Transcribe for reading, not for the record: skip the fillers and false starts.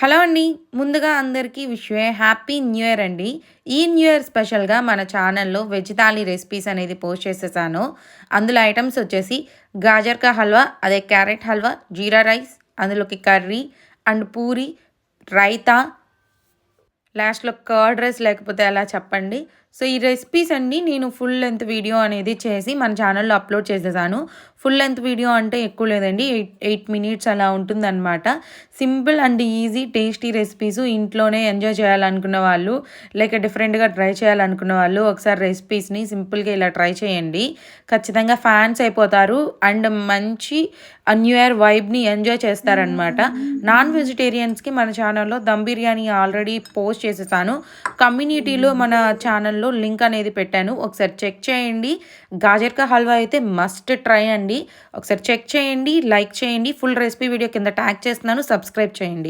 Hello అండి. ముందుగా అందరికీ హ్యాపీ న్యూ ఇయర్ అండి. ఈ న్యూ ఇయర్ స్పెషల్‌గా మన ఛానల్‌లో వెజ్ థాలీ రెసిపీస్ అనేది పోస్ట్ చేసేసాను. అందులో ఐటెమ్స్ వచ్చేసి గాజర్ కా హల్వా, అదే క్యారెట్ హల్వా, జీరా రైస్, అందులోకి కర్రీ అండ్ పూరి, రైతా, లాస్ట్‌లో కర్డ్ రైస్ లేకపోతే ఎలా చెప్పండి. సో, ఈ రెసిపీస్ అన్నీ నేను ఫుల్ లెంత్ వీడియో అనేది చేసి మన ఛానల్‌లో అప్‌లోడ్ చేసేసాను. ఫుల్ లెంత్ వీడియో అంటే ఎక్కువ లేదండి. 8 మినిట్స్ అలా ఉంటుందనమాట. Simple and easy tasty recipes ఇంట్లోనే ఎంజాయ్ చేయాలనుకున్న వాళ్ళు, లేక డిఫరెంట్‌గా ట్రై చేయాలనుకున్న వాళ్ళు ఒకసారి రెసిపీస్‌ని సింపుల్‌గా ఇలా ట్రై చేయండి. ఖచ్చితంగా ఫ్యాన్స్ అయిపోతారు అండ్ మంచి న్యూ ఇయర్ వైబ్‌ని ఎంజాయ్ చేస్తారనమాట. నాన్ వెజిటేరియన్స్‌కి మన ఛానల్‌లో దమ్ బిర్యానీ ఆల్రెడీ పోస్ట్ చేసేసాను. కమ్యూనిటీలో మన ఛానల్‌లో లింక్ అనేది పెట్టాను. ఒకసారి చెక్ చేయండి. గాజర్ కా హల్వా అయితే మస్ట్ ట్రై అండి. ఒకసారి చెక్ చేయండి, లైక్ చేయండి. ఫుల్ రెసిపీ వీడియో కింద ట్యాగ్ చేస్తున్నాను. సబ్స్క్రైబ్ చేయండి.